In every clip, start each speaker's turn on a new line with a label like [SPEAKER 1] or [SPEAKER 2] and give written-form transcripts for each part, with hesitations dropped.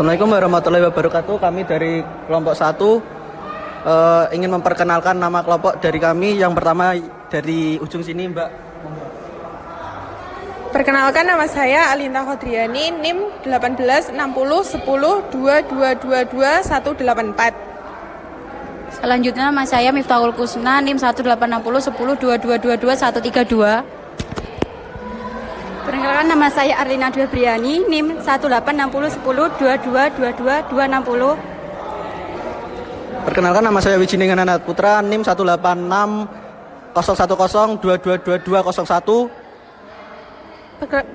[SPEAKER 1] Assalamualaikum warahmatullahi wabarakatuh. Kami dari kelompok 1 ingin memperkenalkan nama kelompok dari kami. Yang pertama dari ujung sini, Mbak.
[SPEAKER 2] Perkenalkan, nama saya Alinta Khodriani, NIM 18601022222184.
[SPEAKER 3] Selanjutnya nama saya Miftahul Kusna, NIM 18601022222132. Perkenalkan, nama saya Arlina Dwebriani, NIM 18601022222260.
[SPEAKER 1] Perkenalkan, nama saya Wijiningan Anat Putra, NIM 18601022222201.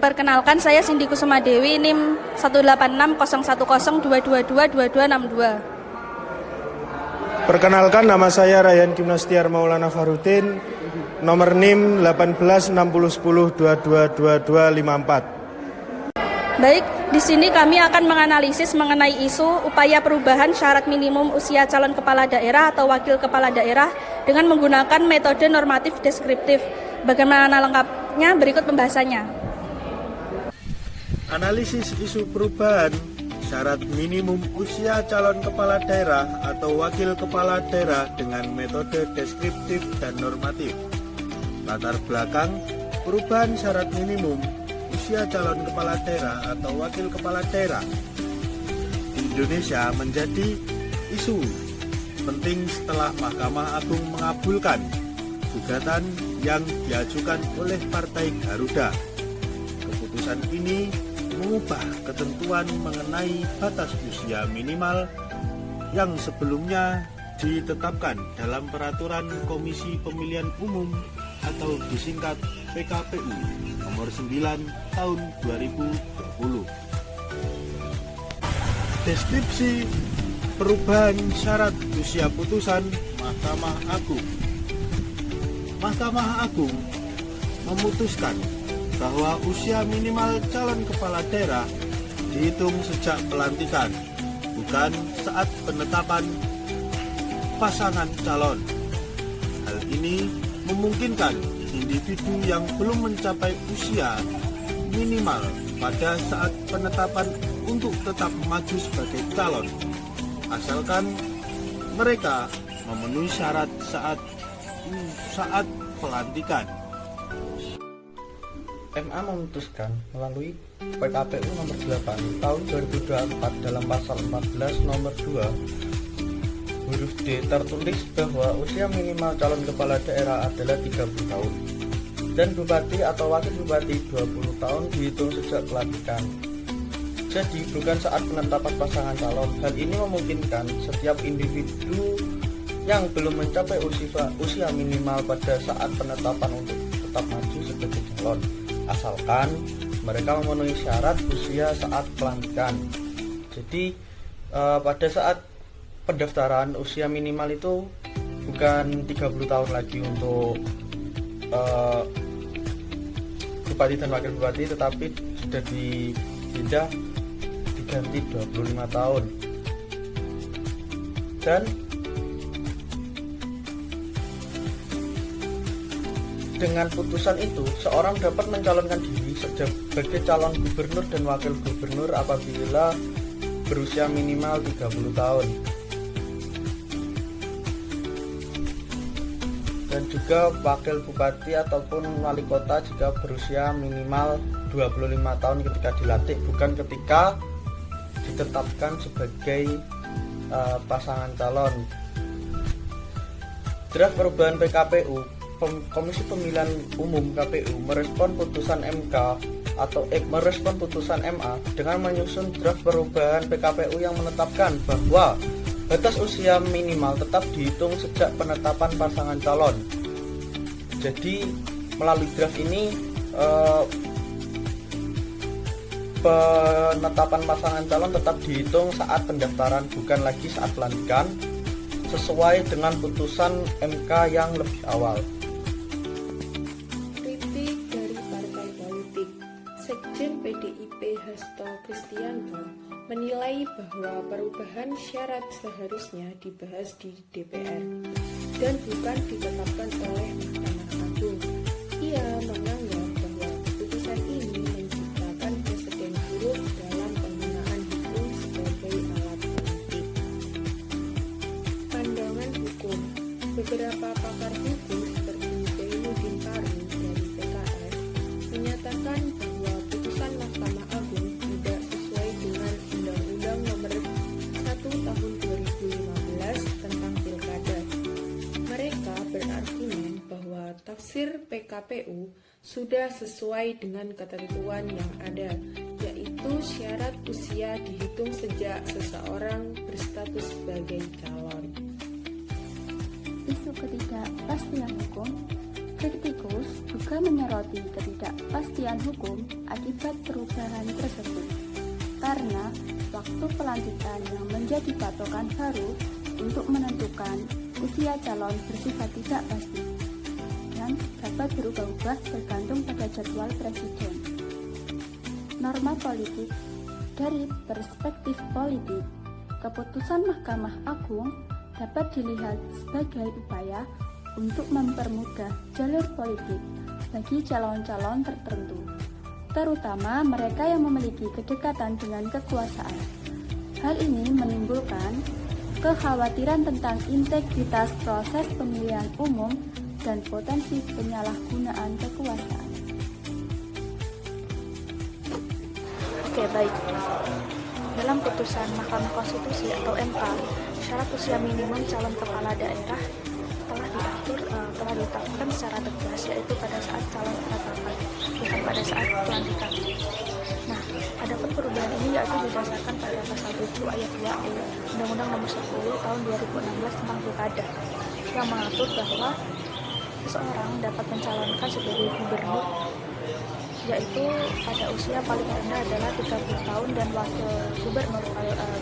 [SPEAKER 3] Perkenalkan, saya Cindy Kusuma Dewi, NIM 18601022222262.
[SPEAKER 4] Perkenalkan, nama saya Ryan Gimnastiar Maulana Farudin, nomor NIM 186010222254.
[SPEAKER 3] Baik, di sini kami akan menganalisis mengenai isu upaya perubahan syarat minimum usia calon kepala daerah atau wakil kepala daerah dengan menggunakan metode normatif deskriptif. Bagaimana lengkapnya? Berikut pembahasannya.
[SPEAKER 4] Analisis isu perubahan syarat minimum usia calon kepala daerah atau wakil kepala daerah dengan metode deskriptif dan normatif. Latar belakang perubahan syarat minimum usia calon kepala daerah atau wakil kepala daerah di Indonesia menjadi isu penting setelah Mahkamah Agung mengabulkan gugatan yang diajukan oleh Partai Garuda. Keputusan ini mengubah ketentuan mengenai batas usia minimal yang sebelumnya ditetapkan dalam Peraturan Komisi Pemilihan Umum atau disingkat PKPU nomor 9 tahun 2020. Deskripsi perubahan syarat usia putusan Mahkamah Agung. Mahkamah Agung memutuskan bahwa usia minimal calon kepala daerah dihitung sejak pelantikan, bukan saat penetapan pasangan calon. Hal ini memungkinkan individu yang belum mencapai usia minimal pada saat penetapan untuk tetap maju sebagai calon, asalkan mereka memenuhi syarat saat pelantikan.
[SPEAKER 1] MA memutuskan melalui PKPU nomor 8 tahun 2024 dalam pasal 14 nomor 2 huruf D tertulis bahwa usia minimal calon kepala daerah adalah 30 tahun dan bupati atau wakil bupati 20 tahun dihitung sejak pelantikan. Jadi bukan saat penetapan pasangan calon. Hal ini memungkinkan setiap individu yang belum mencapai usia minimal pada saat penetapan untuk tetap maju sebagai calon, asalkan mereka memenuhi syarat usia saat pelantikan. Jadi pada saat pendaftaran usia minimal itu bukan 30 tahun lagi untuk bupati dan wakil bupati, tetapi sudah diganti 25 tahun. Dan dengan putusan itu, seorang dapat mencalonkan diri sebagai calon gubernur dan wakil gubernur apabila berusia minimal 30 tahun. Dan juga wakil bupati ataupun wali kota jika berusia minimal 25 tahun ketika dilantik, bukan ketika ditetapkan sebagai pasangan calon. Draft perubahan PKPU, Komisi Pemilihan Umum KPU merespon putusan MK atau merespon putusan MA dengan menyusun draft perubahan PKPU yang menetapkan bahwa batas usia minimal tetap dihitung sejak penetapan pasangan calon. Jadi melalui draft ini penetapan pasangan calon tetap dihitung saat pendaftaran, bukan lagi saat pelantikan, sesuai dengan putusan MK yang lebih awal.
[SPEAKER 2] Sekjen PDIP Hasto Kristianto menilai bahwa perubahan syarat seharusnya dibahas di DPR dan bukan ditetapkan oleh Mahkamah Agung. Ia menganggap bahwa keputusan ini menciptakan presiden buruk dalam penggunaan hukum sebagai Beberapa pakar hukum seperti Zainuddin Karim dari PKS menyatakan bahwa putusan Mahkamah Agung tidak sesuai dengan Undang-Undang Nomor 1 Tahun 2015 tentang Pilkada. Mereka berargumen bahwa tafsir PKPU sudah sesuai dengan ketentuan yang ada, yaitu syarat usia dihitung sejak seseorang berstatus sebagai calon.
[SPEAKER 5] Isu ketidakpastian hukum, kritikus juga menyoroti ketidakpastian hukum akibat perubahan tersebut, karena waktu pelantikan yang menjadi patokan baru untuk menentukan usia calon bersifat tidak pasti dan dapat berubah-ubah tergantung pada jadwal presiden. Norma politik. Dari perspektif politik, keputusan Mahkamah Agung dapat dilihat sebagai upaya untuk mempermudah jalur politik bagi calon-calon tertentu, terutama mereka yang memiliki kedekatan dengan kekuasaan. Hal ini menimbulkan kekhawatiran tentang integritas proses pemilihan umum dan potensi penyalahgunaan kekuasaan.
[SPEAKER 3] Oke, baik. Dalam putusan Mahkamah Konstitusi atau MK, syarat usia minimum calon kepala daerah telah ditetapkan secara tegas, yaitu pada saat calon penetapan, bukan pada saat pelantikan. Nah, adapun perubahan ini yaitu didasarkan pada pasal 7 ayat 2 Undang-Undang Nomor 10 Tahun 2016 tentang Pilkada, yang mengatur bahwa seseorang dapat mencalonkan sebagai gubernur yaitu pada usia paling rendah adalah 30 tahun dan wakil gubernur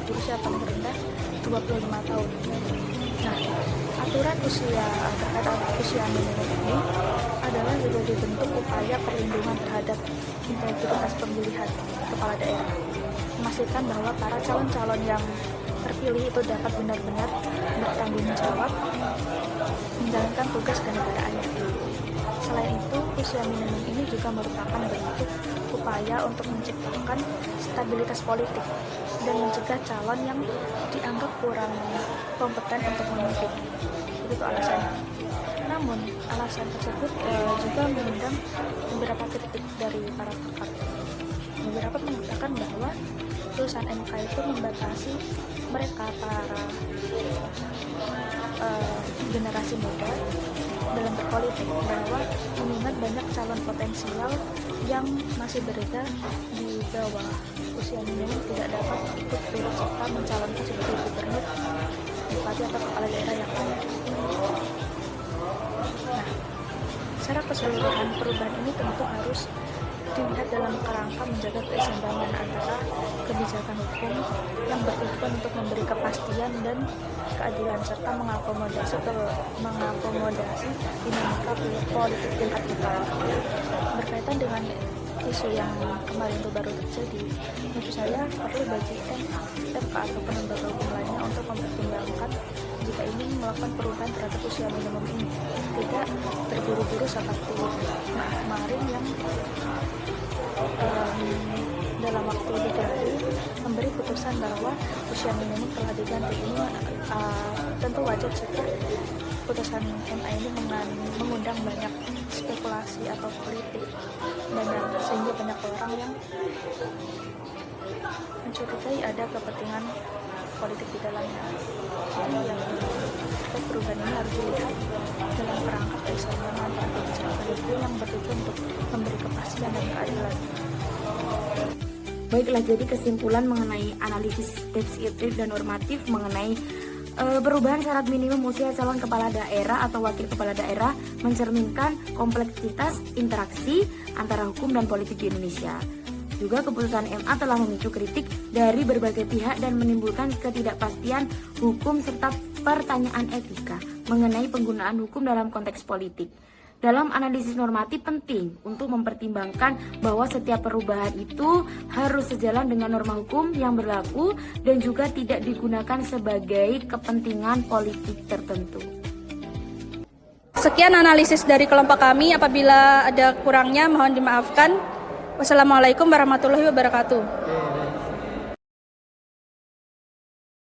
[SPEAKER 3] berusia paling rendah 25 tahun. Nah, aturan terhadap usia minimum ini adalah juga dibentuk upaya perlindungan terhadap integritas pemilihan kepala daerah, memastikan bahwa para calon-calon yang terpilih itu dapat benar-benar bertanggung jawab menjalankan tugas kenegaraannya. Selain itu, usia minimum ini juga merupakan bentuk upaya untuk menciptakan stabilitas politik dan mencegah calon yang dianggap kurang kompeten untuk memimpin. Itu alasannya. Namun, alasan tersebut juga mengundang beberapa kritik dari para pakar. Beberapa mengatakan bahwa putusan MK itu membatasi mereka para generasi muda dalam berpolitik, bahwa mengingat banyak calon potensial yang masih berada di bawah usia minimum tidak dapat ikut turut serta mencalonkan sebagai gubernur, bupati atau kepala daerah yang lain. Nah, secara keseluruhan perubahan ini tentu harus dilihat dalam kerangka menjaga keseimbangan antara kebijakan hukum yang bertujuan untuk memberi kepastian dan keadilan serta mengakomodasi dinamika politik tingkat lokal. Berkaitan dengan isu yang kemarin itu baru terjadi, menurut saya perlu bagi MK ataupun lembaga hukum lainnya untuk mempertimbangkan jika ingin melakukan perubahan terhadap usia minimum ini, tidak terburu-buru seperti kemarin yang dalam waktu 3 hari memberi putusan bahwa usia minimum telah diganti. Ini tentu wajar jika putusan MA ini mengundang banyak spekulasi atau kritik sehingga banyak orang yang mencurigai ada kepentingan politik di dalamnya. Jadi yang perubahan ini harus dilihat dalam perangkat keseimbangan kebijakan hukum yang bertujuan untuk memberi kepastian dan keadilan.
[SPEAKER 6] Baiklah, jadi kesimpulan mengenai analisis deskriptif dan normatif mengenai perubahan syarat minimum usia calon kepala daerah atau wakil kepala daerah mencerminkan kompleksitas interaksi antara hukum dan politik di Indonesia. Juga keputusan MA telah memicu kritik dari berbagai pihak dan menimbulkan ketidakpastian hukum serta pertanyaan etika mengenai penggunaan hukum dalam konteks politik. Dalam analisis normatif penting untuk mempertimbangkan bahwa setiap perubahan itu harus sejalan dengan norma hukum yang berlaku dan juga tidak digunakan sebagai kepentingan politik tertentu.
[SPEAKER 3] Sekian analisis dari kelompok kami. Apabila ada kurangnya mohon dimaafkan. Wassalamualaikum warahmatullahi wabarakatuh.